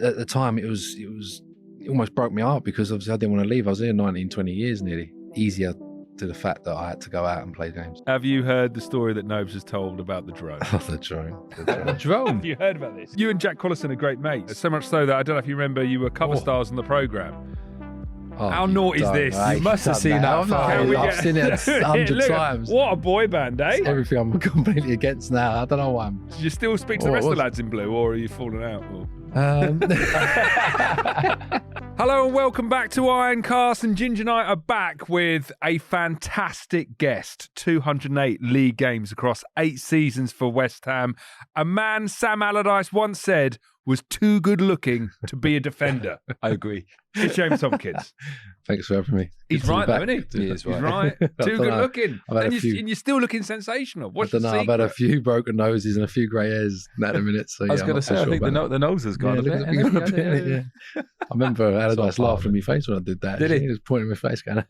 at the time, it almost broke my heart because obviously I didn't want to leave. I was here 19, 20 years nearly. Easier to the fact that I had to go out and play games. Have you heard the story that Nobes has told about the drone? Oh, the drone. The drone? Have you heard about this? You and Jack Collison are great mates. So much so that I don't know if you remember, you were cover stars on the programme. Oh, how naughty is this? You must have seen that. I've seen it 100 times. What a boy band, eh? It's everything I'm completely against now. I don't know why I'm... Do you still speak to the rest of the lads in blue, or are you falling out? Hello and welcome back to Ironcast, and Ginge and I are back with a fantastic guest. 208 league games across 8 seasons for West Ham. A man Sam Allardyce once said was too good looking to be a defender. I agree. It's James Tomkins. Thanks for having me. He's right though, isn't he? He is right. He's right. Too good looking. And you're still looking sensational. What's the secret? I've had a few broken noses and a few grey hairs at the minute. So, I was going to say, I think the nose has gone a bit. Yeah. I remember Allardyce laughed in my face when I did that. Did he? He was pointing in my face going,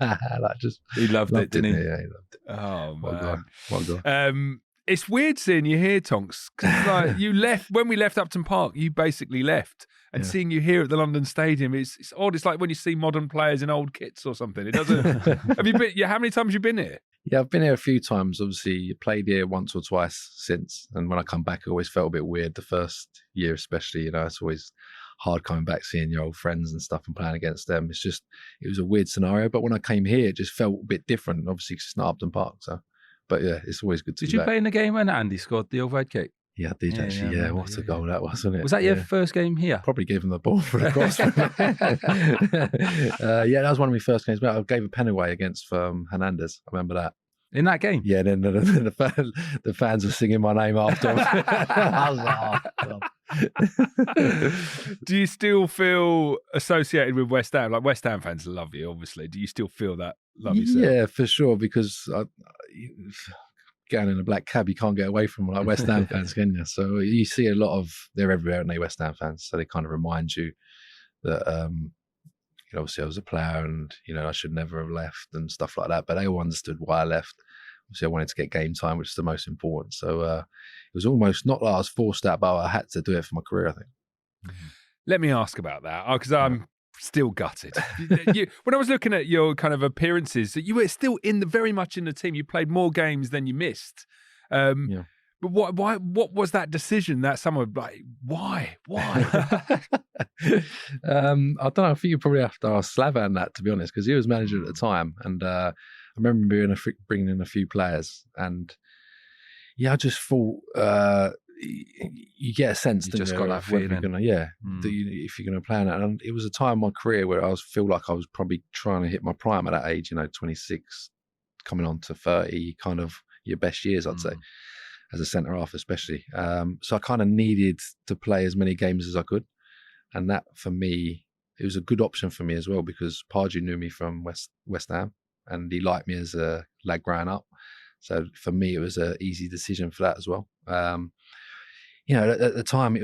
He loved it, didn't he? Yeah, he loved it. Oh, man. What a guy. It's weird seeing you here, Tonks. 'Cause like you left when we left Upton Park. You basically left, and seeing you here at the London Stadium, it's odd. It's like when you see modern players in old kits or something. It doesn't. Have you been? Yeah, how many times have you been here? Yeah, I've been here a few times. Obviously, played here once or twice since, and when I come back, I always felt a bit weird. The first year, especially, it's always hard coming back, seeing your old friends and stuff and playing against them. It was a weird scenario. But when I came here, it just felt a bit different. Obviously, 'cause it's not Upton Park, so. But yeah, it's always good to Did be you back. play in the game when Andy scored the overhead kick? Yeah, I did actually. Yeah, what a goal that was, wasn't it? Was that your first game here? Probably gave him the ball for the cross. Yeah, that was one of my first games. I gave a pen away against Hernandez. I remember that. In that game? Yeah, then the fans were singing my name afterwards. I was like, oh, Do you still feel associated with West Ham? Like West Ham fans love you, obviously. Do you still feel that love yourself? Yeah, for sure. Because going in a black cab, you can't get away from like West Ham fans, can you? So you see a lot of they're everywhere, aren't they, West Ham fans? So they kind of remind you that obviously I was a player and I should never have left and stuff like that. But they all understood why I left. Obviously, I wanted to get game time, which is the most important. So it was almost not like I was forced out, but I had to do it for my career, I think. Let me ask about that, because I'm still gutted. When I was looking at your kind of appearances, you were still very much in the team. You played more games than you missed. But what was that decision that someone like, why? I don't know. I think you probably have to ask Slavan that, to be honest, because he was manager at the time. And I remember bringing in a few players. And yeah, I just thought you get a sense that just got that feeling. If you're going to play on that. And it was a time in my career where I feel like I was probably trying to hit my prime at that age, 26, coming on to 30, kind of your best years, I'd say. As a centre-half especially. So I kind of needed to play as many games as I could. And that, for me, it was a good option for me as well because Pardew knew me from West Ham and he liked me as a lad growing up. So for me, it was an easy decision for that as well. At the time, it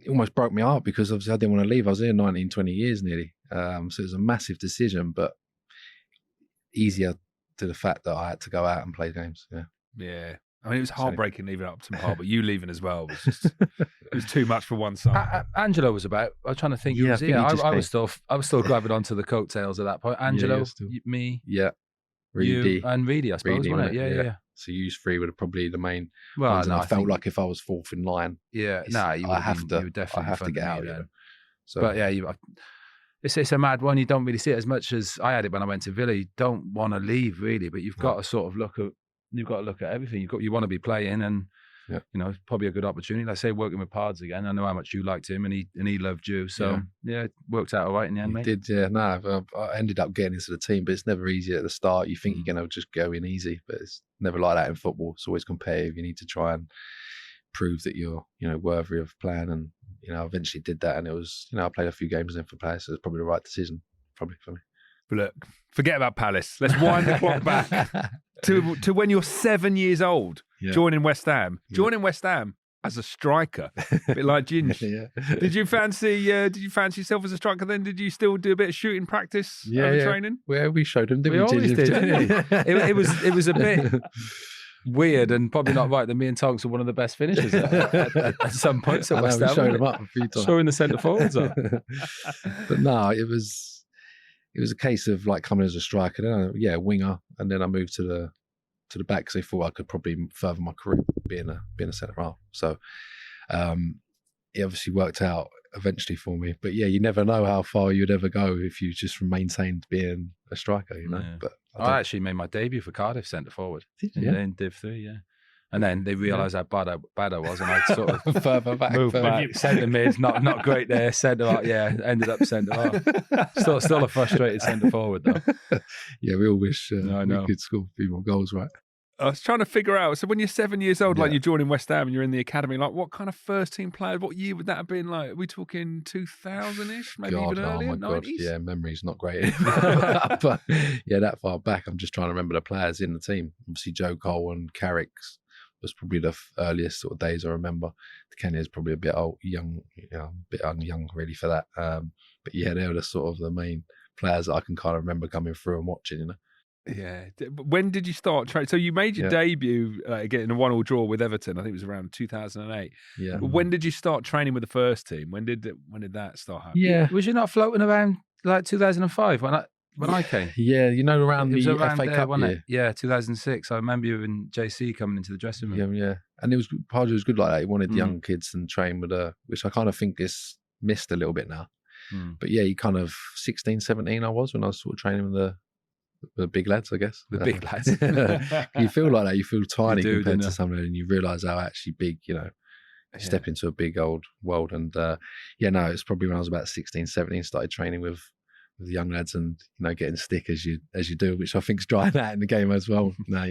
almost broke my heart because obviously I didn't want to leave. I was here 19, 20 years nearly. So it was a massive decision, but easier to the fact that I had to go out and play games. Yeah. I mean, it was heartbreaking leaving Upton Park, but you leaving as well it was too much for one side. Angelo was about. I was trying to think. I was still grabbing onto the coattails at that point. Angelo, me, Reedy, and Reedy, I suppose, wasn't it? Yeah. So you three were probably the main. Well, ones, I felt like if I was fourth in line, you would have to get out. So, but yeah, it's a mad one. You don't really see it as much as I had it when I went to Villa. You don't want to leave really, but you've got to sort of look at everything. You want to be playing, and it's probably a good opportunity. Like I say, working with Pards again. I know how much you liked him, and he loved you. So it worked out all right in the end, mate. It did, yeah. No, I ended up getting into the team, but it's never easy at the start. You think you're going to just go in easy, but it's never like that in football. It's always competitive. You need to try and prove that you're worthy of playing, and I eventually did that, and it was I played a few games in for players, so it's probably the right decision, probably for me. But look, forget about Palace. Let's wind the clock back to when you're 7 years old, joining West Ham. Joining West Ham as a striker, a bit like Ginge. Did you fancy yourself as a striker then? Did you still do a bit of shooting practice training? Well, we showed him, didn't we? We always did, didn't we? It was a bit... weird and probably not right that me and Tonks were one of the best finishers at some points at West Ham. Showed them up a few times. Showing the centre forwards up. But no, it was a case of like coming as a striker, then winger, and then I moved to the back because they thought I could probably further my career being a centre half. So it obviously worked out eventually for me. But yeah, you never know how far you'd ever go if you just maintained being a striker, you know. Yeah. But I actually made my debut for Cardiff centre forward in Div 3, yeah. And then they realised how bad I was, and I sort of further back, moved back, centre mid, not great there, centre half, ended up centre half. Still a frustrated centre forward though. Yeah, we all wish we could score a few more goals, right? I was trying to figure out, so when you're 7 years old, like you're joining West Ham and you're in the academy, like what kind of first team player, what year would that have been like? Are we talking 2000-ish, maybe even earlier, 90s? Yeah, memory's not great. But yeah, that far back, I'm just trying to remember the players in the team. Obviously, Joe Cole and Carrick was probably the earliest sort of days I remember. Kenny's probably a bit young, a bit young really for that. But yeah, they were the sort of the main players that I can kind of remember coming through and watching, you know. Yeah. When did you start training? So you made your debut getting a 1-1 draw with Everton. I think it was around 2008. Yeah. When did you start training with the first team? When did that start happening? Yeah. Was you not floating around like 2005 when I came? Yeah, around the FA Cup year. Yeah, 2006. I remember you and JC coming into the dressing room. Yeah. And Pardew was good like that. He wanted young kids and train with which I kind of think is missed a little bit now. But yeah, he kind of 16, 17 I was when I was sort of training with the big lads, I guess. The big lads. You feel like that. You feel tiny compared to someone, and you realise how actually big, step into a big old world. And it's probably when I was about 16, 17, started training with the young lads and, getting stick as you do, which I think's driving out in the game as well. Now,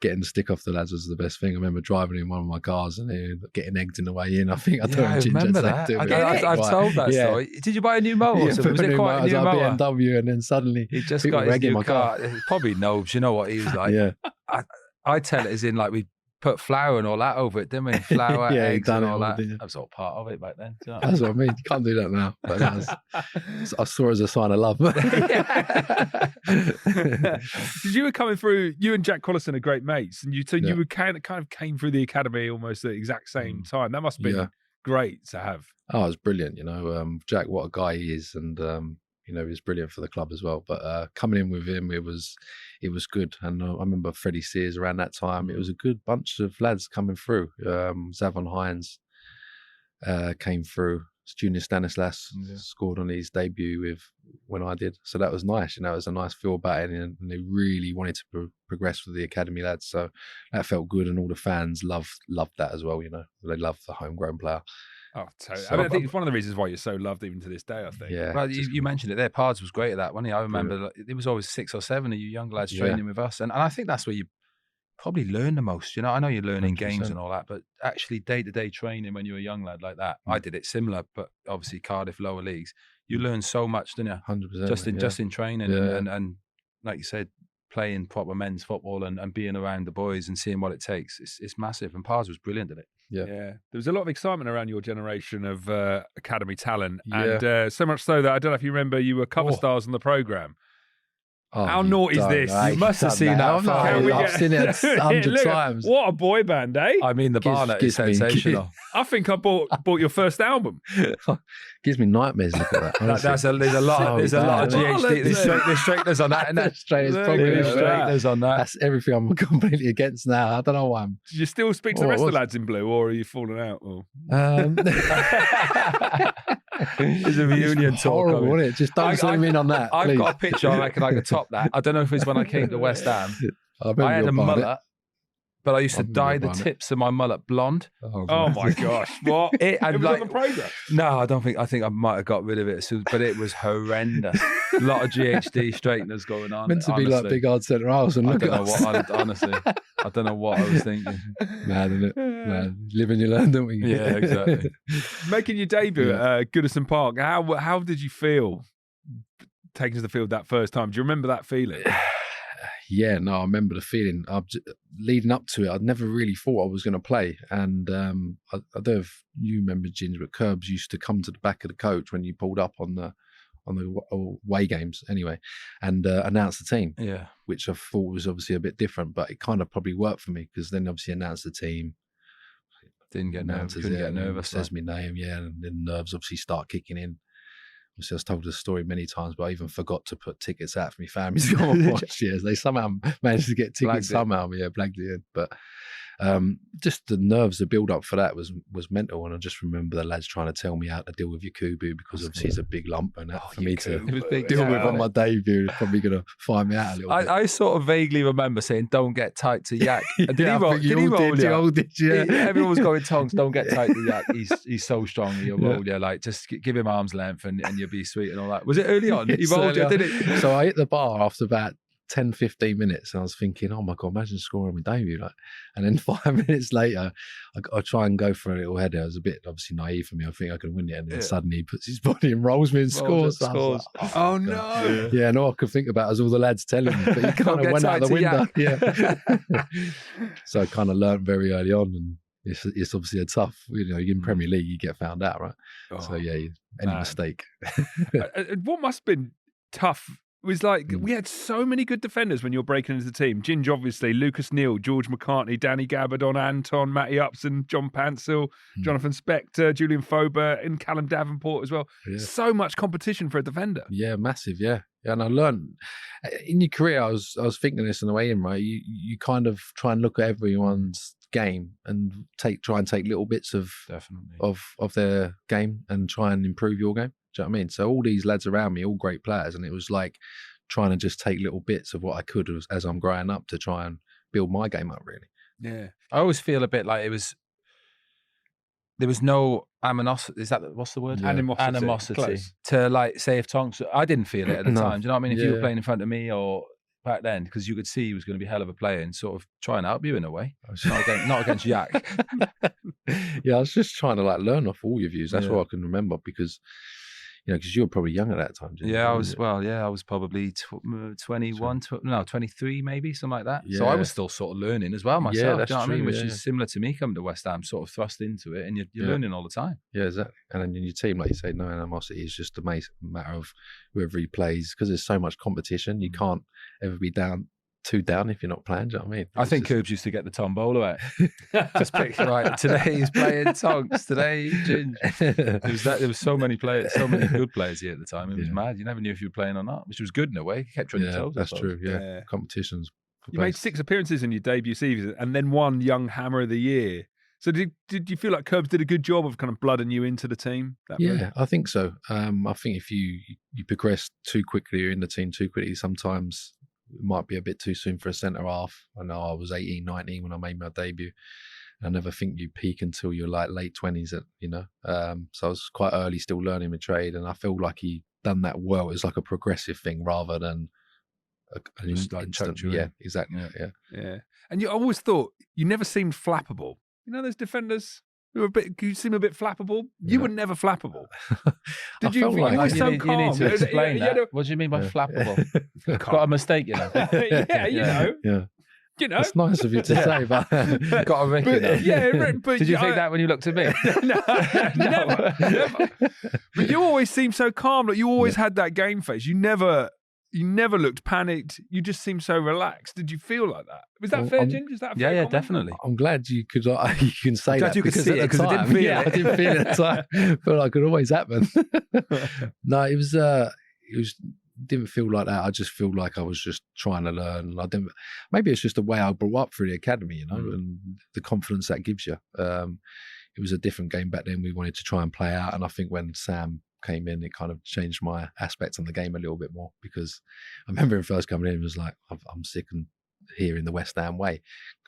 getting the stick off the lads was the best thing. I remember driving in one of my cars and getting egged in the way in. I think I remember that. I've told that story. Did you buy a new motor? Was it quite a new motor? BMW, and then suddenly he just got his new car. Probably knows, you know what he was like. Yeah. I tell it as in like we put flour and all that over it, didn't we? Flour, eggs and all that. That was all part of it back then. You know? That's what I mean. You can't do that now. But I saw it as a sign of love. Because you were coming through, you and Jack Collison are great mates, and you were kind of came through the academy almost at the exact same time. That must have been great to have. Oh, it was brilliant. Jack, what a guy he is, and he was brilliant for the club as well. But coming in with him, it was good. And I remember Freddie Sears around that time. It was a good bunch of lads coming through. Zavon Hines came through. Junior Stanislas scored on his debut when I did. So that was nice. It was a nice feel about it. And they really wanted to progress with the academy lads. So that felt good. And all the fans loved that as well. They loved the homegrown player. Oh, totally. I think it's one of the reasons why you're so loved even to this day, I think. Yeah. Well, you mentioned it there. Pards was great at that, wasn't he? I remember it was always 6 or 7 of you young lads training with us. And I think that's where you probably learn the most. I know you learn in games and all that, but actually day-to-day training when you're a young lad like that, I did it similar, but obviously Cardiff lower leagues, you learn so much, don't you? 100%. Just in training and like you said, playing proper men's football and being around the boys and seeing what it takes. It's massive. And Pards was brilliant at it. Yeah. There was a lot of excitement around your generation of academy talent. And so much so that I don't know if you remember, you were cover stars on the programme. Oh, how naughty is this? You must have seen that. I've seen it 100 times. What a boy band, eh? I mean, the Barnet is sensational. I think I bought your first album. Gives me nightmares. Look at that. There's a lot of GHD. There's straighteners on that. Straighteners on that. That's everything I'm completely against now. I don't know why. Do you still speak to the rest of the lads in blue, or are you falling out? Or? There's a reunion talk. Horrible, isn't it? Just don't zoom in on that. I've got a picture. I reckon I could top that. I don't know if it's when I came to West Ham. I had a mullet, but I used to dye the tips of my mullet blonde. Oh my gosh! What? It was on the programme. No, I don't think. I think I might have got rid of it, but it was horrendous. A lot of GHD straighteners going on. Meant to be like big hard centre halves, and look at us. Honestly, I don't know what I was thinking. Mad, isn't it? Mad. Live and you learn, don't we? Yeah, exactly. Making your debut at Goodison Park, how did you feel taking to the field that first time? Do you remember that feeling? Yeah, no, I remember the feeling. Leading up to it, I'd never really thought I was going to play. And I don't know if you remember, Ginge, but Curbs used to come to the back of the coach when you pulled up on on the away games anyway, and announce the team. Yeah. Which I thought was obviously a bit different, but it kind of probably worked for me because then obviously announce the team. Couldn't get nervous. Says my name, and then nerves obviously start kicking in. Obviously, I was told the story many times, but I even forgot to put tickets out for my family to come and watch. They somehow managed to get tickets blagged it in. But just the nerves, the build up for that was mental. And I just remember the lads trying to tell me how to deal with Yakubu because obviously he's a big lump, and for me to deal with on my debut is probably going to find me out a little bit. I sort of vaguely remember saying, "Don't get tight to Yak." Did he roll you? Everyone was going, "Tonks, don't get tight to Yak. He's so strong. He'll roll you. Like, just give him arm's length and you'll be sweet and all that." Was it early on? He rolled you, didn't he? So I hit the bar after about 10, 15 minutes, and I was thinking, oh my God, imagine scoring my debut. And then 5 minutes later, I try and go for a little header. It was a bit obviously naive for me. I think I can win it. And then suddenly he puts his body and rolls me and scores. Like, oh no. Yeah, and all I could think about was all the lads telling me, but he kind of went out the window. So I kind of learned very early on, and it's obviously a tough, in Premier League, you get found out, right? So any mistake. What must have been tough was like, we had so many good defenders when you're breaking into the team. Ginge, obviously, Lucas Neal, George McCartney, Danny Gabardon, Anton, Matty Upson, John Pansel, Jonathan Spector, Julian Faubert, and Callum Davenport as well. Yeah. So much competition for a defender. Yeah, massive, yeah. And I learned, in your career, I was thinking this in a way, right? You kind of try and look at everyone's game and try and take little bits of their game and try and improve your game. Do you know what I mean? So all these lads around me, all great players, and it was like trying to just take little bits of what I could as I'm growing up to try and build my game up, really. Yeah. I always feel a bit like there was no animosity. Is that what's the word? Yeah. Animosity to, like, say, if Tonks. I didn't feel it at the time. Do you know what I mean? If you were playing in front of me or back then, because you could see he was going to be a hell of a player and sort of trying to help you in a way. Not against Yak. Yeah, I was just trying to learn off all your views. That's what I can remember because because you were probably young at that time. I was probably 21, 23 maybe, something like that. Yeah. So I was still sort of learning as well myself. Yeah, that's true, what I mean? Which is similar to me coming to West Ham, sort of thrust into it, and you're learning all the time. Yeah, exactly. And then in your team, like you say, no animosity. It's just a matter of whoever he plays, because there's so much competition. You can't ever be too down if you're not playing. Do you know what I mean? I think Curbs used to get the tombola out. Just pick, right, today he's playing Tonks, today Ginge. There was so many players, so many good players here at the time. It was mad. You never knew if you were playing or not, which was good in a way. You kept you on your toes. That's true. Yeah. Competitions. You made 6 appearances in your debut season and then won Young Hammer of the Year. So did you feel like Curbs did a good job of kind of blooding you into the team? I think so. I think if you progress too quickly or in the team too quickly, sometimes it might be a bit too soon for a centre half. I know I was 18, 19 when I made my debut. I never think you peak until you're like late 20s, so I was quite early still learning my trade, and I feel like he done that well. It's like a progressive thing rather than an instant. Yeah, exactly. Yeah. And you always thought you never seemed flappable. Those defenders you seem a bit flappable. You were never flappable. Did you? Like, you were so calm. You need to explain that. What do you mean by flappable? Got a mistake, Yeah. It's nice of you to say, but got a reckon. But did you think that when you looked at me? No, never. But you always seemed so calm. Like you always had that game face. You never looked panicked. You just seemed so relaxed. Did you feel like that? Was that fair, Ginge? Is that a fair comment? Definitely. I'm glad you can say that. You could see it because I didn't feel it. I didn't feel it at the time. I felt like it could always happen. No, it was didn't feel like that. I just feel like I was just trying to learn. Maybe it's just the way I grew up through the academy, and the confidence that gives you. It was a different game back then. We wanted to try and play out, and I think when Sam came in, it kind of changed my aspect on the game a little bit more, because I remember him first coming in, it was like, I'm sick and here in the West Ham way.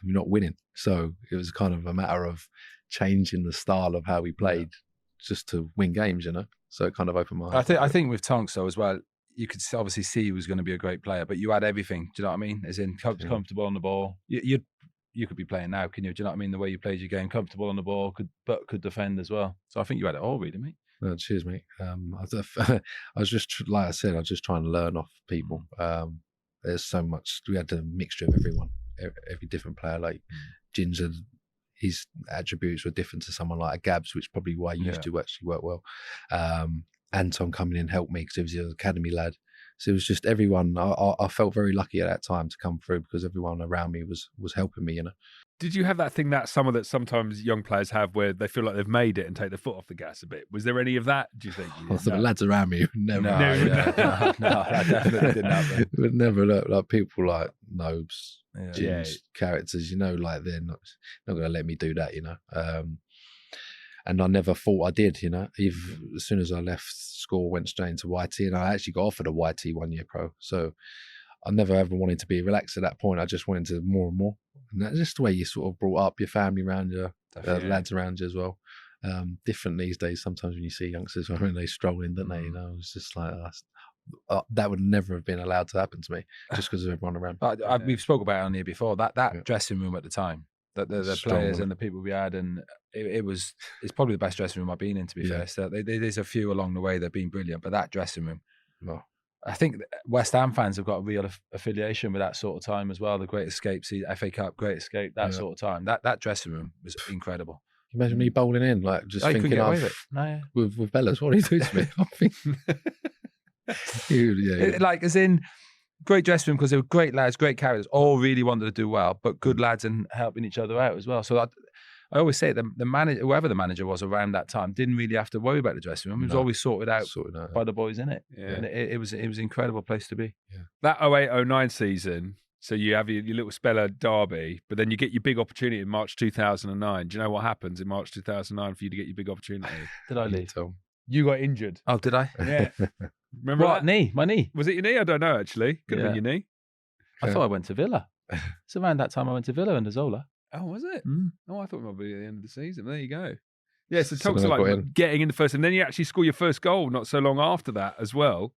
We're not winning. So it was kind of a matter of changing the style of how we played just to win games, So it kind of opened my eyes. I think with Tonks though as well, you could obviously see he was going to be a great player, but you had everything. Do you know what I mean? As in comfortable on the ball. You could be playing now, can you? Do you know what I mean? The way you played your game, comfortable on the ball, could defend as well. So I think you had it all, really, mate. No, cheers, mate. I was just, like I said, I was just trying to learn off people. There's so much. We had a mixture of everyone, every different player. Like Ginger, his attributes were different to someone like a Gabs, which is probably why he used to actually work well. Anton coming in helped me because he was an academy lad. So it was just everyone. I felt very lucky at that time to come through because everyone around me was helping me, Did you have that thing that summer that sometimes young players have where they feel like they've made it and take their foot off the gas a bit? Was there any of that, do you think? The lads around me never. No, that definitely didn't happen. It would never look like people like Nobes, Yeah. Ginge, characters, like they're not going to let me do that, And I never thought I did, as soon as I left school, went straight into YT, and I actually got offered a YT 1 year pro. So I never ever wanted to be relaxed at that point. I just wanted to more and more. And that's just the way you sort of brought up, your family around you, lads around you as well. Different these days, sometimes when you see youngsters, when they stroll in, don't they? It's just like, that would never have been allowed to happen to me just because of everyone around. We've spoke about it on here before, that dressing room at the time. The players and the people we had, and it's probably the best dressing room I've been in, to be fair. So there's a few along the way that have been brilliant, but that dressing room, I think West Ham fans have got a real affiliation with that sort of time as well. The Great Escape, FA Cup, Great Escape, that sort of time. That dressing room was incredible. Imagine me bowling in, like just thinking with Bellas, what do you do to me? I think, like as in. Great dressing room because they were great lads, great characters, all really wanted to do well, but good lads and helping each other out as well. So I always say the manager, whoever the manager was around that time, didn't really have to worry about the dressing room. It was always sorted out by the boys in it. Yeah. And it was an incredible place to be. Yeah. That 08-09 season, so you have your little spell at Derby, but then you get your big opportunity in March 2009. Do you know what happens in March 2009 for you to get your big opportunity? Did I leave? You got injured. Oh, did I? Yeah. Remember what? That? Knee? My knee? Was it your knee? I don't know, actually. Could have been your knee. I thought I went to Villa. It's around that time I went to Villa under Zola. Oh, was it? Mm. Oh, I thought it might be at the end of the season. There you go. Yeah, so Tonks are like getting in the first, and then you actually score your first goal not so long after that as well.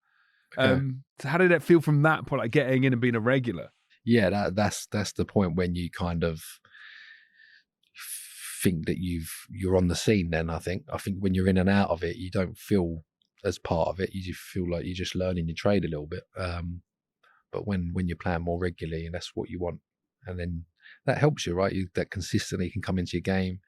So how did that feel from that point, like getting in and being a regular? Yeah, that's the point when you kind of think that you're on the scene. Then I think when you're in and out of it, you don't feel as part of it. You just feel like you're just learning your trade a little bit. But when you're playing more regularly, and that's what you want, and then that helps you, right? That consistently can come into your game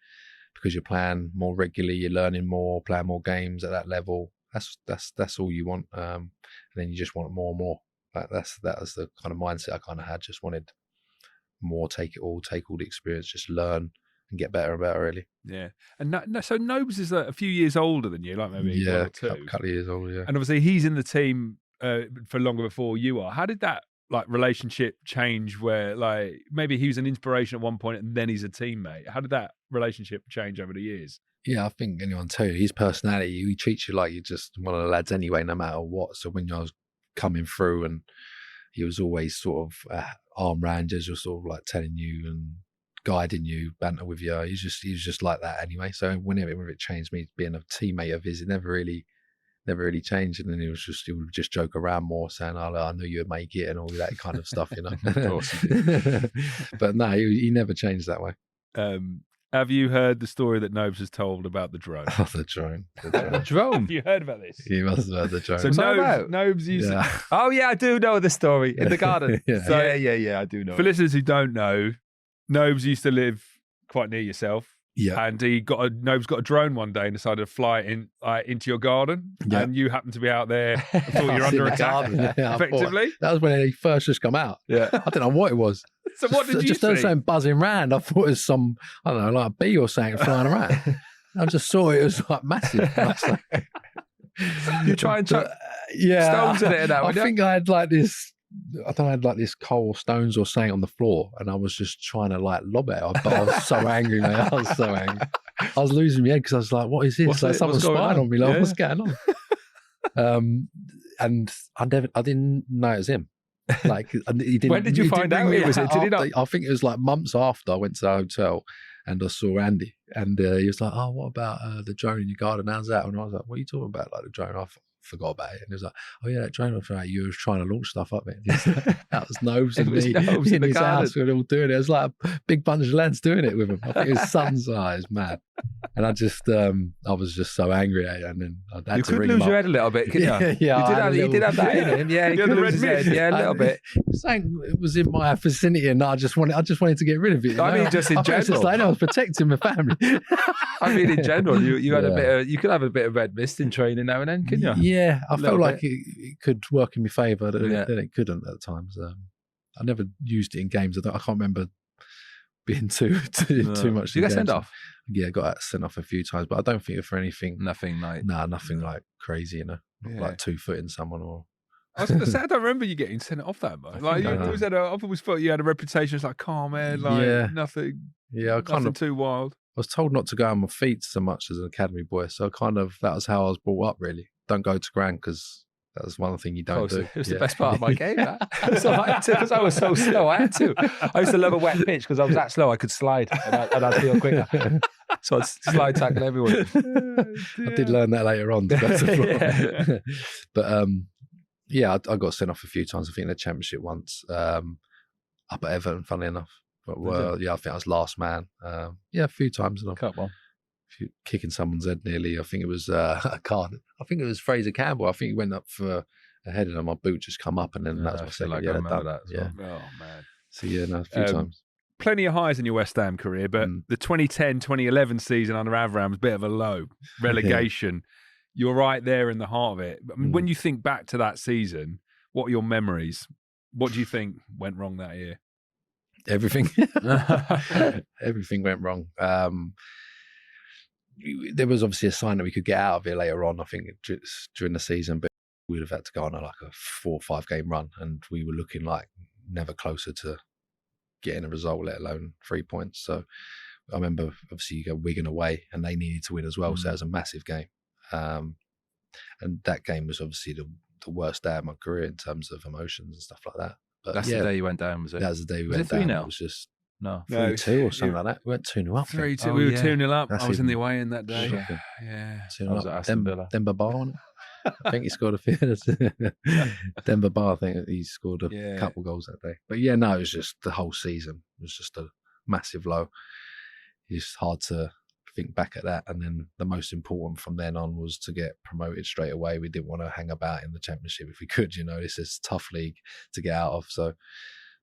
because you're playing more regularly, you're learning more, playing more games at that level. That's all you want, and then you just want more and more. That was the kind of mindset I kind of had. Just wanted more, take all the experience, just learn and get better and better, really. Yeah. And so Nobes is a few years older than you, like maybe one or two. A couple of years older, yeah. And obviously he's in the team for longer before you are. How did that relationship change where maybe he was an inspiration at one point and then he's a teammate? How did that relationship change over the years? Yeah, I think anyone tell you, his personality, he treats you like you're just one of the lads anyway, no matter what. So when I was coming through, and he was always sort of arm round you, just sort of like telling you and guiding you, banter with you. He was just like that anyway. So whenever it changed, me being a teammate of his, it never really changed. And then he would just joke around more, saying, "Oh, I knew you would make it," and all that kind of stuff, Of course he did. But no, he never changed that way. Have you heard the story that Nobes has told about the drone? Oh, the drone. The drone? Have you heard about this? You must have heard the drone. So Nobes used to... Oh, yeah, I do know the story. In the garden. Yeah. So, yeah, I do know. For listeners who don't know, Nobes used to live quite near yourself. Yeah. And Nobes got a drone one day and decided to fly it into your garden. Yeah. And you happened to be out there and thought you were under attack, effectively. That was when he first just come out. Yeah. I don't know what it was. So what did you just see? Just something buzzing around. I thought it was some, I don't know, like a bee or something flying around. I just saw it was like massive. I was like, you try and chuck stones at it and that. I think I had like this, I don't know, I had like this coal stones or something on the floor, and I was just trying to like lob it. But I was so angry, mate. I was so angry. I was losing my head because I was like, what is this? Like someone's spying on me. Like, what's going on? And I didn't know it was him. Like, he didn't. When did you find out it was it? Did he not? I think it was like months after I went to the hotel and I saw Andy, and he was like, "Oh, what about the drone in your garden? How's that?" And I was like, "What are you talking about? Like the drone?" I forgot about it, and he was like, "Oh yeah, that drone was right. You were trying to launch stuff up it." That was Nobes and me in his house. We were all doing it. It was like a big bunch of lads doing it with him. I think his son's eyes mad, and I was just so angry at it. And then I had you to could ring lose him your up. head a little bit, couldn't you? Yeah, you did have that in him. Yeah, he could lose his head. Yeah, a little bit. It was in my vicinity, and I just wanted to get rid of it. I mean, just in general. I was protecting my family. I mean, in general, you had a bit of, you could have a bit of red mist in training now and then, couldn't you? Yeah, I felt like it could work in my favour, then it couldn't at times. I never used it in games. I can't remember being too much. Did you get sent off? Yeah, I got sent off a few times, but I don't think for anything. Nothing like nothing like crazy, like 2-footing someone or. I was going to say, I don't remember you getting sent off that much. Like, I've always thought you had a reputation as like calm man, like nothing. Yeah, nothing too wild. I was told not to go on my feet so much as an academy boy, so that was how I was brought up. Really, don't go to ground because that was one thing you don't do. It was the best part of my game. So I had to, because I was so slow. I had to. I used to love a wet pitch because I was that slow. I could slide and I'd feel quicker. So I'd slide tackle everyone. I did learn that later on. But yeah, I got sent off a few times. I think in the Championship once, up at Everton, funnily enough. But I think I was last man. A few times. Cut one. Kicking someone's head nearly. I think it was a card. I think it was Fraser Campbell. I think he went up for a head and my boot just come up and then that was my second. I remember that as well. Oh, man. So a few times. Plenty of highs in your West Ham career, but the 2010-2011 season under Avram was a bit of a low. Relegation. You're right there in the heart of it. I mean, when you think back to that season, what are your memories? What do you think went wrong that year? Everything. Everything went wrong. There was obviously a sign that we could get out of it later on, I think, during the season, but we'd have had to go on like a 4 or 5 game run, and we were looking like never closer to getting a result, let alone 3 points. So I remember, obviously, you go Wigan away, and they needed to win as well, so it was a massive game. And that game was obviously the worst day of my career in terms of emotions and stuff like that. But that's the day you went down, was it? That was the day we went down. It was just 3-2 or something like that. We went 2-0 up. 3-2. We were 2-0 up. I was in the away in that day. Shocking. Yeah. 2-0 up. Denver Bar on it. I think he scored a few. Denver Bar, I think he scored a couple goals that day. But it was just the whole season. It was just a massive low. It's hard to think back at that. And then the most important from then on was to get promoted straight away. We didn't want to hang about in the Championship if we could. This is a tough league to get out of. So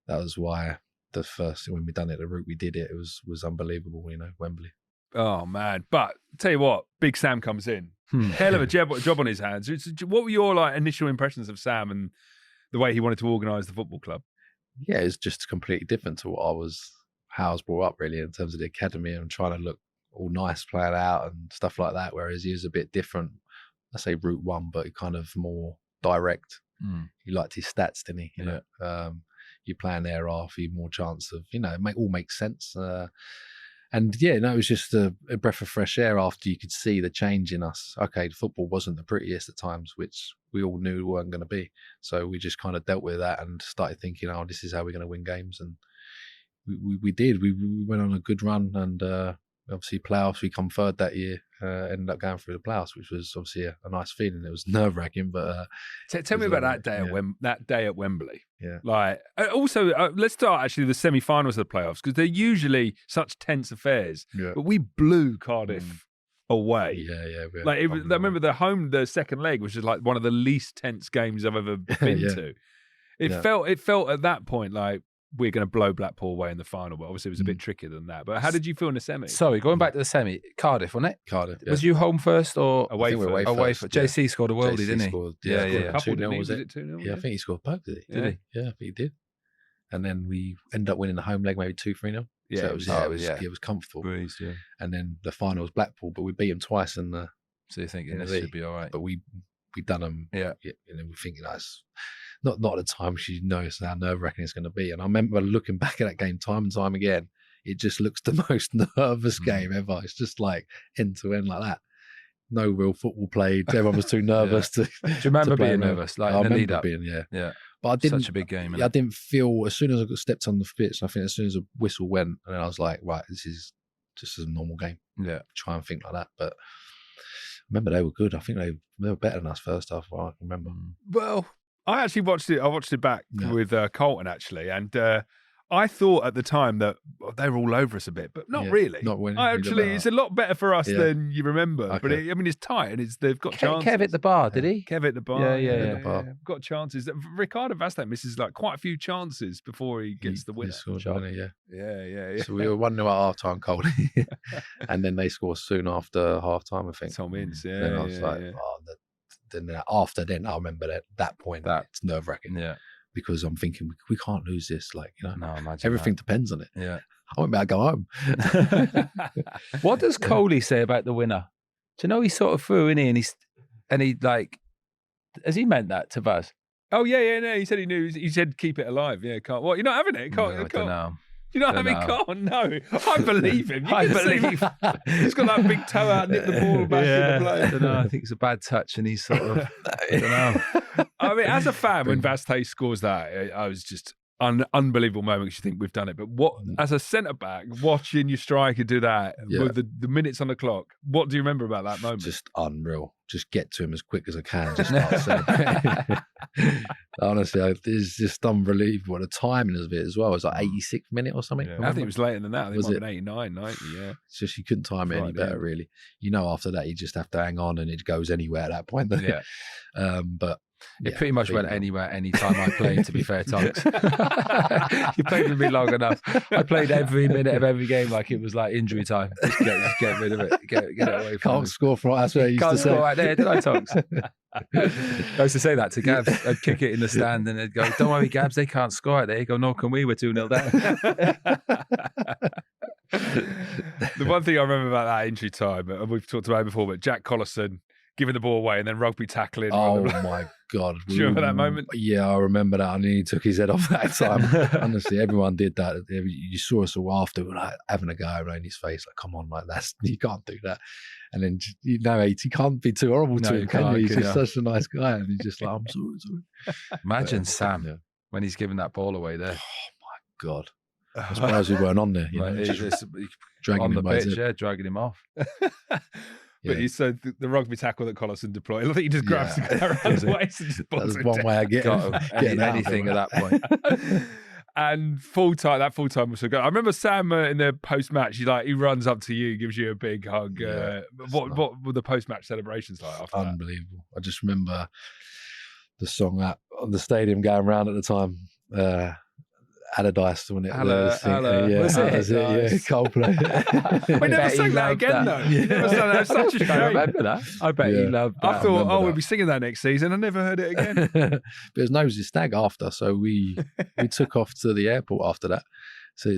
that was why the first, when we done it, the route we did it, it was unbelievable, Wembley. Oh, man. But tell you what, Big Sam comes in. Hell of a job on his hands. What were your initial impressions of Sam and the way he wanted to organise the football club? Yeah, it's just completely different to how I was brought up, really, in terms of the academy and trying to look all nice playing out and stuff like that, whereas he was a bit different. I say route one, but kind of more direct. He liked his stats, didn't he? You play an air off, you more chance of, it all makes sense. It was just a breath of fresh air after you could see the change in us. Okay, the football wasn't the prettiest at times, which we all knew weren't going to be. So we just kind of dealt with that and started thinking, this is how we're going to win games. And we did. We went on a good run, and obviously playoffs, we come third that year, ended up going through the playoffs, which was obviously a nice feeling. It was nerve-wracking, but tell me about that day at Wembley. Yeah. Also, let's start actually the semi-finals of the playoffs, because they're usually such tense affairs. Yeah. But we blew Cardiff away. Yeah. I remember the second leg, which is like one of the least tense games I've ever been to. It felt at that point like we're going to blow Blackpool away in the final, but obviously it was a bit trickier than that. But how did you feel in the semi? Sorry, going back to the semi, Cardiff, wasn't it? Cardiff. Yeah. Was you home first or away first? JC scored a worldie, didn't he? Scored, yeah. 2-0, was it 2-0? Yeah, I think he scored both, did he? Did he? Yeah, I think he did. And then we ended up winning the home leg, maybe 2-3-0. Yeah, so it was comfortable. Breeze, yeah. And then the final was Blackpool, but we beat them twice in the. So you're thinking this should be all right. But we done them. Yeah. And then we're thinking that's not at the time. She knows how nerve-wracking it's going to be. And I remember looking back at that game time and time again. It just looks the most nervous game ever. It's just like end to end like that. No real football played. Everyone was too nervous to. Do you remember being nervous? Like I in the lead remember up? being, yeah. But I didn't. Such a big game. I didn't feel as soon as I stepped on the pitch. I think as soon as a whistle went, and then I was like, right, this is just a normal game. Yeah. Try and think like that, but. Remember, they were good. I think they were better than us first half. I can remember. Well, I actually watched it. I watched it back with Colton actually, and I thought at the time that they were all over us a bit, but not really. Not when It's a lot better for us Yeah. than you remember. Okay. But it's tight and they've got chances. Kev at the bar, did he? Kev at the bar. Yeah. Got chances. Ricardo Vastey misses like quite a few chances before he gets the winner. Yeah. So we were 1-0 at half time, Coley. And then they score soon after half time, I think. Tom Ince, Then I was then after then, I remember that point, it's nerve wracking. Yeah. Because I'm thinking, we can't lose this. Like, No, imagine everything depends on it. Yeah. I went back to go home. What does Coley say about the winner? Do you know he sort of threw in here and he like, has he meant that to Vaz? Oh yeah. No, he said he knew. He said keep it alive. Yeah, can't. What? You're not having it? Can't. I don't know. You're not having can't. No, I believe him. I believe. He's got that big toe out, nip the ball back in the play. I don't know. I think it's a bad touch, and he's sort of. I don't know. I mean, as a fan, when Vastey scores that, I was just unbelievable moment because you think we've done it. But as a centre back, watching your striker do that with the minutes on the clock, what do you remember about that moment? Just unreal. Just get to him as quick as I can. Just start celebrating. Honestly, it's just unbelievable. The timing of it as well. It was like 86th minute or something. Yeah. I think it was later than that. I think it might have been 89, 90, yeah. It's just you couldn't time it any better, really. After that, you just have to hang on and it goes anywhere at that point. Yeah. But it pretty much went anywhere any time I played, to be fair, Tonks. You played with me long enough. I played every minute of every game like it was like injury time. Just get rid of it. Get it away from Can't score for that's what I used to say. Can't score right there, did I, Tonks? I used to say that to Gabs. I'd kick it in the stand and they'd go, don't worry, Gabs, they can't score right there. You go, nor can we. We're 2-0 down. The one thing I remember about that injury time, and we've talked about it before, but Jack Collison giving the ball away and then rugby tackling. Oh my God. Do you remember that moment? Yeah, I remember that. I knew he took his head off that time. Honestly, everyone did that. You saw us all after, like, having a go around his face, like, come on, like, you can't do that. And then, he can't be too horrible to him, can you? He's just such a nice guy. And he's just like, I'm sorry. Imagine Sam when he's giving that ball away there. Oh my God. I'm surprised we weren't on there. Just dragging on the him pitch, dragging him off. But you said the rugby tackle that Collison deployed. I think he just grabs the guy around his waist and just pulls That's it one down. way I get anything at that point. And that full time was so good. I remember Sam in the post match. He runs up to you, gives you a big hug. What were the post match celebrations like after that? Unbelievable. I just remember the song on the stadium going around at the time. Allardyce, when it was Coldplay. We never sang that again, though. Never sang that. It's such a shame. I remember that. I bet he loved that. I thought, we'll be singing that next season. I never heard it again. But it was Nosy Stag after, so we took off to the airport after that. So we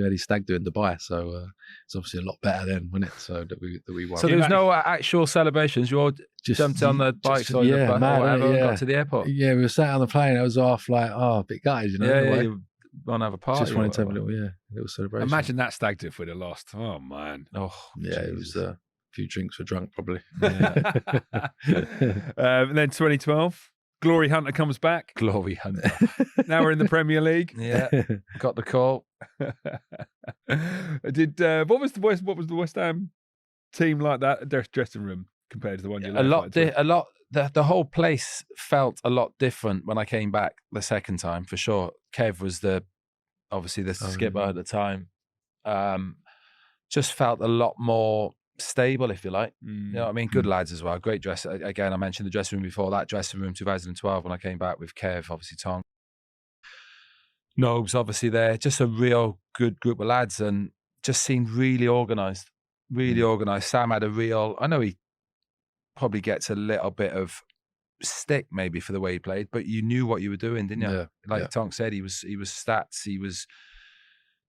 had his stag do in Dubai, so it's obviously a lot better then, wasn't it? So that we won. So there was no actual celebrations. You all just jumped on the bikes or the bus or whatever and got to the airport. Yeah, we were sat on the plane. I was off like, a bit gutted, Yeah, you want to have a party. Just wanted to have a little celebration. Imagine that stag do if we'd have lost. Oh man. Oh yeah, it was a few drinks were drunk probably. And then 2012. Glory Hunter comes back. Glory Hunter. Now we're in the Premier League. Yeah, got the call. What was the West Ham team like that dressing room compared to the one you left? The whole place felt a lot different when I came back the second time, for sure. Kev was obviously the skipper at the time. Just felt a lot more stable, if you like. You know what I mean? Good lads as well. Great dress. Again, I mentioned the dressing room before. That dressing room 2012 when I came back with Kev, obviously Tonks. Nobes obviously there. Just a real good group of lads and just seemed really organised. Really organised. Sam had I know he probably gets a little bit of stick maybe for the way he played, but you knew what you were doing, didn't you? Yeah. Tonks said, he was stats, he was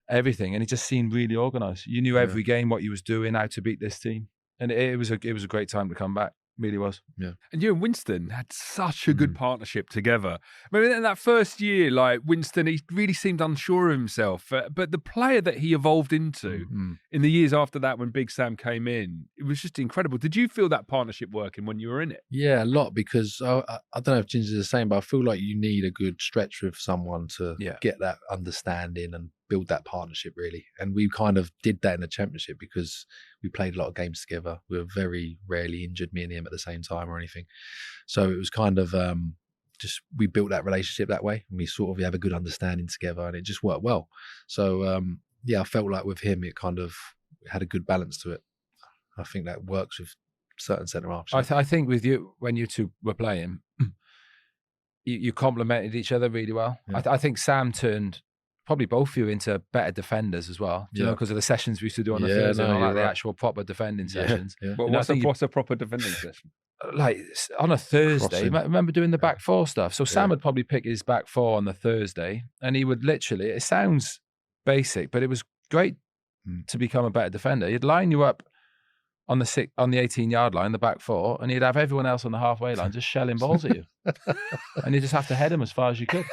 everything, and he just seemed really organised. You knew every game what he was doing, how to beat this team, and it was a great time to come back. Really was. Yeah. And you and Winston had such a good partnership together. I mean, in that first year, like Winston, he really seemed unsure of himself. But the player that he evolved into in the years after that, when Big Sam came in, it was just incredible. Did you feel that partnership working when you were in it? Yeah, a lot, because I don't know if Ginger's the same, but I feel like you need a good stretch with someone to get that understanding and build that partnership, really. And we kind of did that in the Championship because we played a lot of games together. We were very rarely injured, me and him at the same time or anything. So it was kind of we built that relationship that way, and we have a good understanding together, and it just worked well. So I felt like with him, it kind of had a good balance to it. I think that works with certain centre halves. I think with you, when you two were playing, you complemented each other really well. Yeah. I think Sam turned probably both of you into better defenders as well. Do you know, because of the sessions we used to do on the Thursday, the actual proper defending sessions. Yeah. But what's a proper defending session? Like on a Thursday, I remember doing the back four stuff. So Sam would probably pick his back four on the Thursday, and he would literally, it sounds basic, but it was great to become a better defender. He'd line you up on the 18-yard line, the back four, and he'd have everyone else on the halfway line just shelling balls at you. And you just have to head them as far as you could.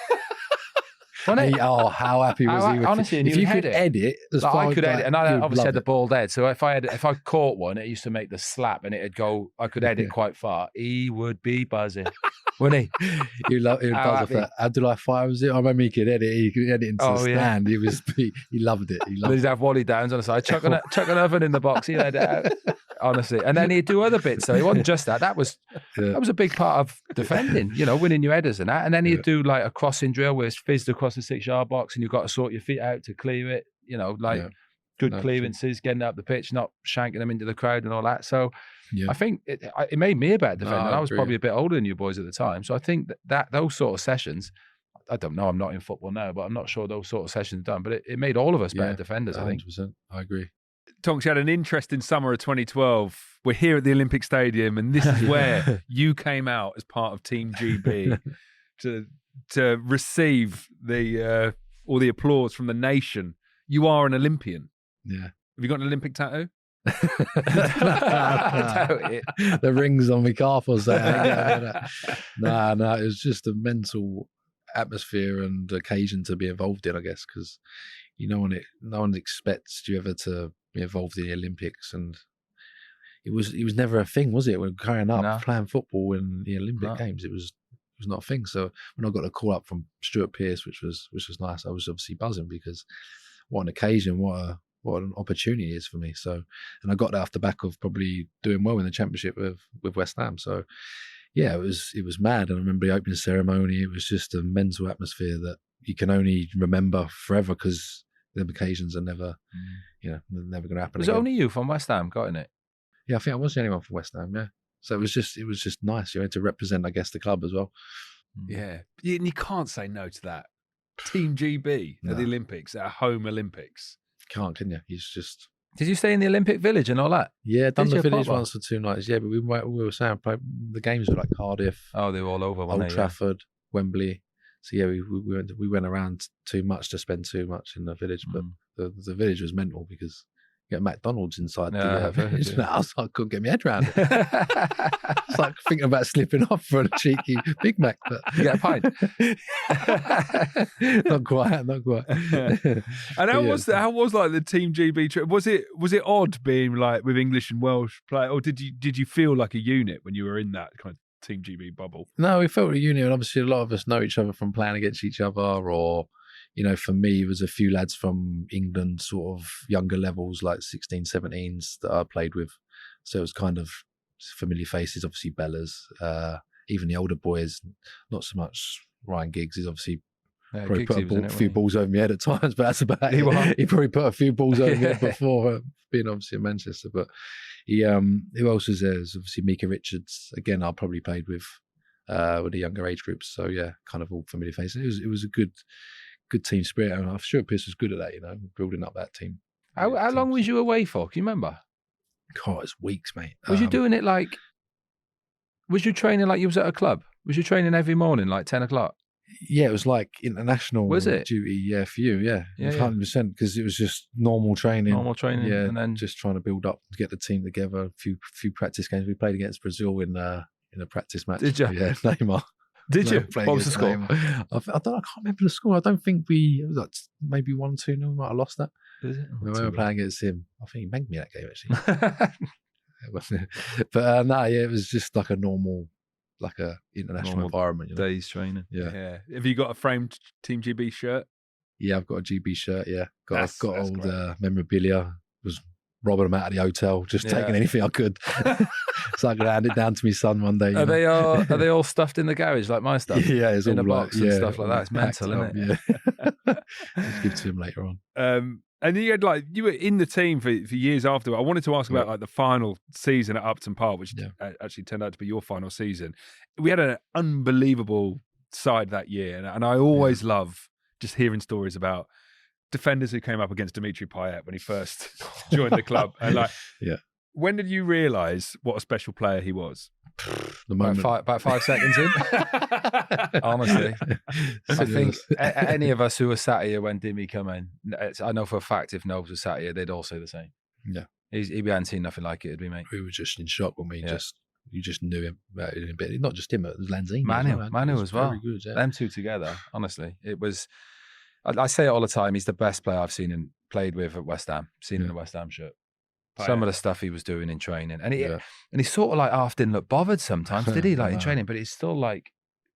How happy was he? Honestly, if you could edit, I could edit, and I obviously had the ball dead. So if I caught one, it used to make the slap, and it'd go. I could edit quite far. He would be buzzing, wouldn't he? He would buzz off that. Abdullah Fire was it? I remember he could edit. He could edit into the stand. He loved it. He'd have Wally Downs on the side, chuck an oven in the box. He'd edit out. Honestly, and then he'd do other bits. So it wasn't just that. That was a big part of defending. You know, winning your headers and that. And then he'd do like a crossing drill where it's fizzed across the 6-yard box, and you've got to sort your feet out to clear it. You know, good clearances, getting up the pitch, not shanking them into the crowd and all that. So I think it made me a better defender. I was probably a bit older than you boys at the time. So I think that those sort of sessions. I don't know. I'm not in football now, but I'm not sure those sort of sessions done. But it made all of us better defenders. 100%. I think. I agree. Tonks, you had an interesting summer of 2012. We're here at the Olympic Stadium, and this is where you came out as part of Team GB to receive all the applause from the nation. You are an Olympian. Yeah. Have you got an Olympic tattoo? I doubt it. The rings on my calf or something. No, it was just a mental atmosphere and occasion to be involved in, I guess, because no one expects you ever to be involved in the Olympics, and it was never a thing, was it? When growing up playing football in the Olympic Games, it was not a thing. So when I got a call up from Stuart Pearce, which was nice, I was obviously buzzing, because what an occasion, what an opportunity it is for me. So, and I got that off the back of probably doing well in the Championship with West Ham. So yeah, it was mad. And I remember the opening ceremony. It was just a mental atmosphere that you can only remember forever, because them occasions are never, they're never going to happen. Was it only you from West Ham got in it? Yeah, I think I was the only one from West Ham. Yeah, so it was just nice. You had to represent, I guess, the club as well. Yeah, and you can't say no to that. Team GB at the Olympics, at home Olympics. Can't, can you? He's just. Did you stay in the Olympic Village and all that? Yeah, done the Village once for 2 nights. Yeah, but we were saying the games were like Cardiff. Oh, they were all over. Old Trafford, Wembley. So yeah, we went around too much to spend too much in the Village, but the Village was mental, because you get McDonald's inside the Village. I was like, I couldn't get my head around it. It's like thinking about slipping off for a cheeky Big Mac, but you get a pint. Not quite. And how was like the Team GB trip? Was it odd being like with English and Welsh play, or did you feel like a unit when you were in that kind of Team GB bubble? No, we felt a unit, and obviously a lot of us know each other from playing against each other, or for me, it was a few lads from England, sort of younger levels, like 16, 17s that I played with. So it was kind of familiar faces, obviously Bellas, even the older boys, not so much Ryan Giggs. Is obviously probably put a few balls over my head at times, but that's about it. He probably put a few balls over my head before being obviously in Manchester. But who else was there? There's obviously Mika Richards. Again, I probably played with the younger age groups. So yeah, kind of all familiar faces. It was a good team spirit, and I'm sure Pearce was good at that, building up that team. How long was you away for? Can you remember? God, it's weeks, mate. Was you doing it like? Was you training like you was at a club? Was you training every morning, like 10 o'clock? Yeah, it was like international duty. Yeah, for you. Yeah, 100%. Because it was just normal training. Yeah, and then just trying to build up to get the team together. A few practice games. We played against Brazil in a practice match. Did you? Yeah, Neymar. Did you? What was the score? I can't remember the score. I don't think it was like maybe 1-2. No, we might have lost that. Is it? We were playing against him. I think he made me that game actually. But it was just like a normal, like a international environment. Days training. Yeah. Have you got a framed Team GB shirt? Yeah, I've got a GB shirt. Yeah, I've got old memorabilia. Was robbing them out of the hotel, just taking anything I could. So I could hand it down to my son one day. Are they all stuffed in the garage like my stuff? Yeah, it's in all a box and stuff like that. It's mental, up, isn't it? Yeah. Just give it to him later on. And you had you were in the team for years after. I wanted to ask about the final season at Upton Park, which actually turned out to be your final season. We had an unbelievable side that year, and I always love just hearing stories about defenders who came up against Dimitri Payet when he first joined the club. And when did you realise what a special player he was? The moment. About 5 seconds in. Honestly, I think any of us who were sat here when Dimmy come in, I know for a fact if Nobes was sat here, they'd all say the same. Yeah, he hadn't seen nothing like it, it'd be mate. We were just in shock when we you just knew him a bit. Not just him, it was Lanzini. Manu as well. Very good, yeah. Them two together, honestly, it was. I say it all the time. He's the best player I've seen him played with at West Ham. Seen in a West Ham shirt. Some of the stuff he was doing in training, and he sort of half didn't look bothered sometimes, did he? In training, but it's still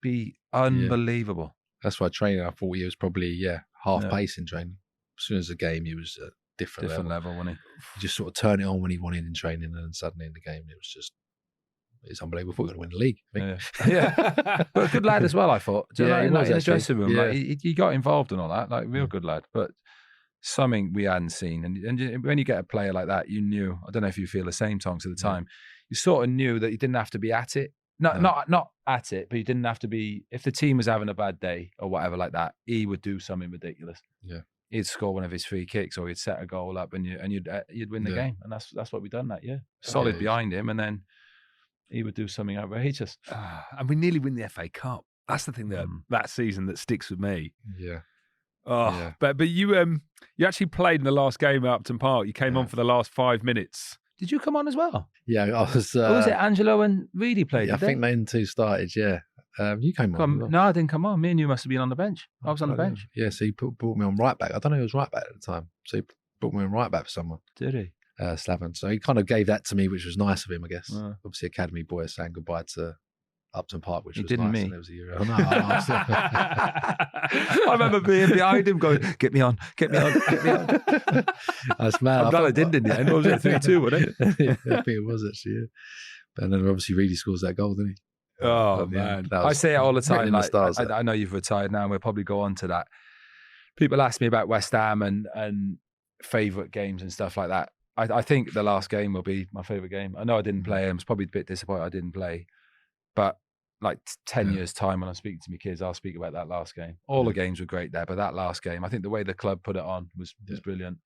be unbelievable. That's why training. I thought he was probably half pace in training. As soon as the game, he was a different level, wasn't he? He just sort of turned it on when he wanted in training, and then suddenly in the game, it's unbelievable. We're going to win the league. I think. But a good lad as well. I thought. In the dressing room, he got involved and all that. Real good lad, but. Something we hadn't seen, and when you get a player like that, you knew. I don't know if you feel the same, Tonks, at the time. You sort of knew that you didn't have to be at it, not at it, but you didn't have to be. If the team was having a bad day or whatever like that, he would do something ridiculous. Yeah, he'd score one of his free kicks, or he'd set a goal up, and you'd win the game, and that's what we done that year. Solid behind him, and then he would do something outrageous. And we nearly win the FA Cup. That's the thing that season that sticks with me. Yeah. But you actually played in the last game at Upton Park. You came on for the last 5 minutes. Did you come on as well? Yeah, I was. Who was it? Angelo and Reedy played. I think they two started. Yeah, you came on. No, I didn't come on. Me and you must have been on the bench. I was on the bench. Yeah, so he brought me on right back. I don't know who was right back at the time. So he brought me on right back for someone. Did he? Slaven. So he kind of gave that to me, which was nice of him, I guess. Obviously, academy boy saying goodbye to Upton Park, which was didn't nice. Me. And it was a year. Oh, no, I remember being behind him going, get me on. That's mad. I'm glad I didn't in the end. Was it 3-2, wasn't it? Yeah, I think it was actually, yeah. And then obviously Reedy scores that goal, didn't he? Oh, man. I say it all the time. I know you've retired now, and we'll probably go on to that. People ask me about West Ham and favourite games and stuff like that. I think the last game will be my favourite game. I know I didn't play. I was probably a bit disappointed I didn't play. But 10 years' time when I'm speaking to my kids, I'll speak about that last game. All the games were great there, but that last game, I think the way the club put it on was brilliant.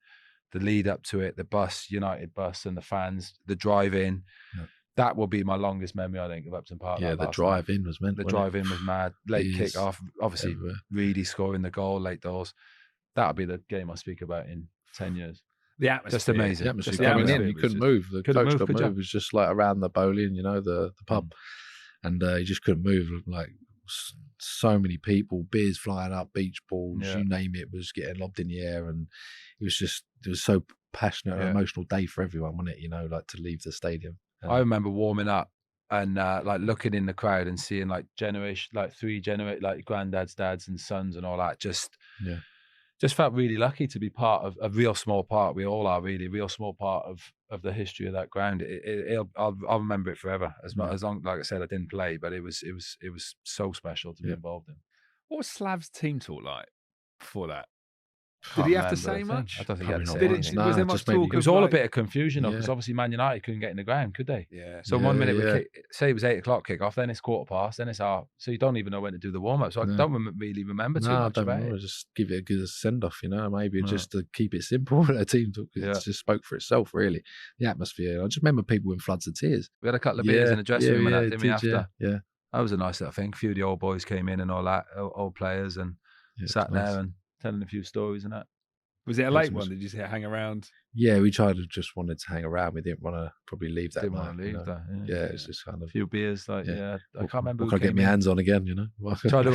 The lead up to it, the bus, United bus, and the fans, the drive-in. Yeah. That will be my longest memory, I think, of Upton Park. Yeah, the drive-in was meant. The drive-in was mad. Late kick-off, obviously, Reedy scoring the goal, late doors. That'll be the game I speak about in 10 years. The atmosphere. Just amazing. The atmosphere. You couldn't move. The coach couldn't move. It was just around the Boleyn, the pub. And he just couldn't move. So many people, beers flying up, beach balls, you name it, was getting lobbed in the air. And it was so passionate and emotional day for everyone, wasn't it? To leave the stadium. I remember warming up and looking in the crowd and seeing three granddads, dads and sons and all that. Just felt really lucky to be part of a real small part. We all are really a real small part of the history of that ground. I'll remember it forever. As long, like I said, I didn't play, but it was so special to be involved in. What was Slav's team talk like before that? Did he have to say much? I don't think he had to say anything. Was there much talk? It was all a bit of confusion, because obviously Man United couldn't get in the ground, could they? Yeah. So 1 minute, say it was 8 o'clock kick-off, then it's 1:15, then it's half. So you don't even know when to do the warm-up. So I don't really remember too much about it. Just give it a good send-off, maybe just to keep it simple. A team talk, it just spoke for itself, really. The atmosphere. I just remember people in floods of tears. We had a couple of beers in the dressing room and that, didn't we, after? Yeah. That was a nice little thing. A few of the old boys came in and all that, old players, and sat there and telling a few stories and that. Was it a late one? Did you say hang around? Yeah, we just wanted to hang around. We didn't want to probably leave that night. Didn't want to leave that. Yeah, it's just kind of a few beers. I can't remember. What can I get my hands on again? Try to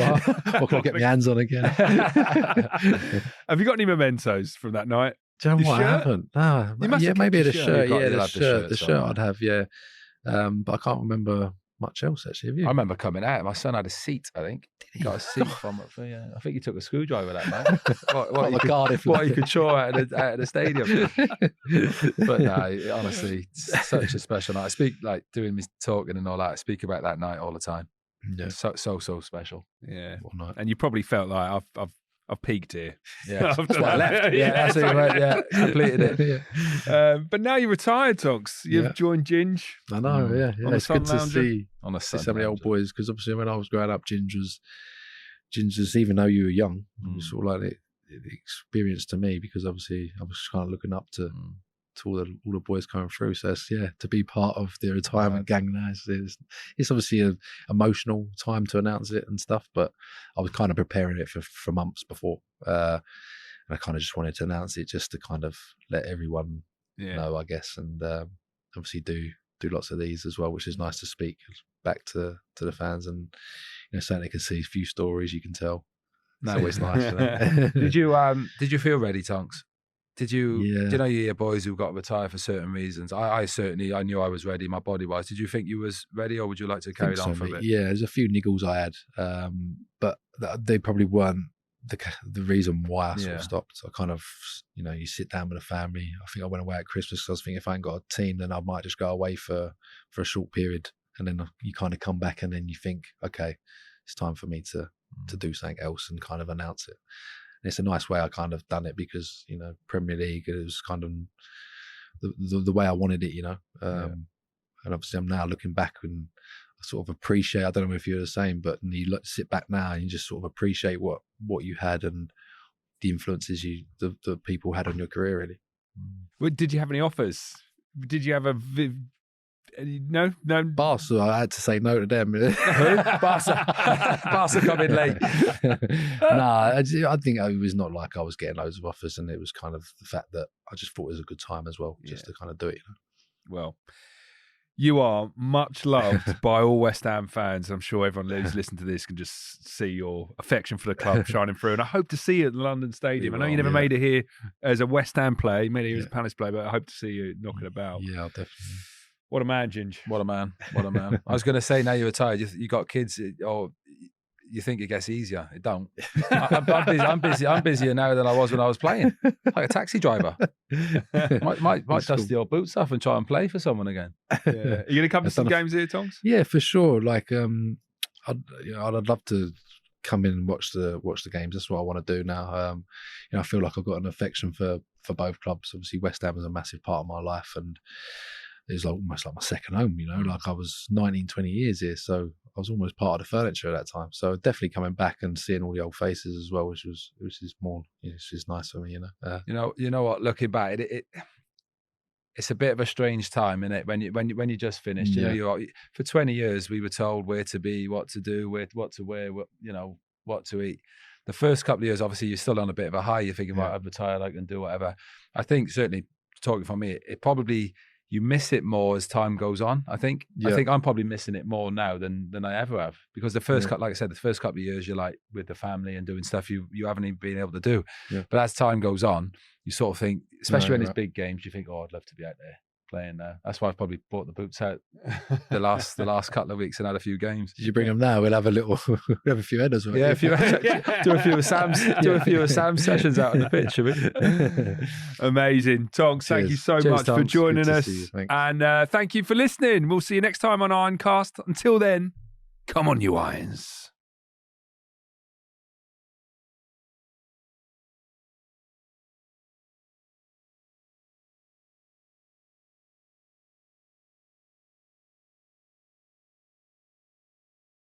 what can I get my hands on again? Have you got any mementos from that night? Do you know what? I haven't. No, maybe the shirt. Yeah, the shirt. The shirt I'd have. Yeah, but I can't remember much else actually. Have you? I remember coming out. My son had a seat. I think he got a seat from it. Yeah, I think he took a screwdriver that night. What you could chore out of the stadium. But no, honestly, such a special night. I speak like doing me talking and all that. I speak about that night all the time. Yeah. So special. Yeah. What night? And you probably felt like I've peaked here. Yeah, that's why I left. Yeah, that's right. Yeah, completed it. Yeah. But now you're retired, Tonks. You've joined Ginge. I know. Yeah. On the It's good to Sun see On a some of the old boys, because obviously when I was growing up, Ginge was even though you were young, it was sort of like the experience to me, because obviously I was kind of looking up to all the boys coming through. So it's, to be part of the retirement gang now, it's obviously an emotional time to announce it and stuff, but I was kind of preparing it for months before, and I kind of just wanted to announce it just to kind of let everyone know, I guess, and obviously do lots of these as well, which is nice to speak back to the fans, and so they can see a few stories you can tell. It's always nice. Did you feel ready, Tonks? Did you? Yeah. Do you know you hear boys who got retired for certain reasons? I certainly knew I was ready, my body wise. Did you think you was ready, or would you like to carry on for a bit? Yeah, there's a few niggles I had, but they probably weren't the reason why I sort of stopped. So I kind of, you sit down with a family. I think I went away at Christmas because I was thinking if I ain't got a team, then I might just go away for a short period, and then you kind of come back and then you think, okay, it's time for me to do something else and kind of announce it. And it's a nice way I kind of done it, because Premier League, it was kind of the way I wanted it, and obviously I'm now looking back and I sort of appreciate, I don't know if you're the same, but you sit back now and you just sort of appreciate what you had and the influences the people had on your career, really. Well, did you have any offers? Did you have no? Barca, I had to say no to them. Barca coming late. Nah, I think it was not like I was getting loads of offers, and it was kind of the fact that I just thought it was a good time as well, just to kind of do it. Well, you are much loved by all West Ham fans. I'm sure everyone who's listened to this can just see your affection for the club shining through. And I hope to see you at the London Stadium. I know you never made it here as a West Ham player. You made it here as a Palace player, but I hope to see you knocking about. Yeah, I'll definitely. What a man, Ginge. What a man. I was going to say, now you're retired, you got kids, or you think it gets easier. It don't. I'm busier now than I was when I was playing. Like a taxi driver. Might dust your boots off and try and play for someone again. Yeah. Are you going to come to some games here, Tonks? Yeah, for sure. Like, I'd love to come in and watch the games. That's what I want to do now. I feel like I've got an affection for both clubs. Obviously, West Ham is a massive part of my life, and it was almost like my second home, like I was 19, 20 years here. So I was almost part of the furniture at that time. So definitely coming back and seeing all the old faces as well, which is more, it's just nice for me, You know what, looking back, it's a bit of a strange time, isn't it? When you just finished, you're for 20 years, we were told where to be, what to do, what to wear, what to eat. The first couple of years, obviously, you're still on a bit of a high. You're thinking, right, I've retired, I can do whatever. I think certainly, talking for me, it probably, you miss it more as time goes on. I think I'm probably missing it more now than I ever have, because the first like I said, the first couple of years you're like with the family and doing stuff you haven't even been able to do. But as time goes on, you sort of think, especially when it's big games, you think, I'd love to be out there playing there. That's why I've probably brought the boots out the last couple of weeks and had a few games. Did you bring them now? We'll have a few headers. Yeah, do a few of Sam's sessions out on the pitch, shall we? Amazing. Tonks, thank you so much for joining us. And thank you for listening. We'll see you next time on Ironcast. Until then, come on, you Irons.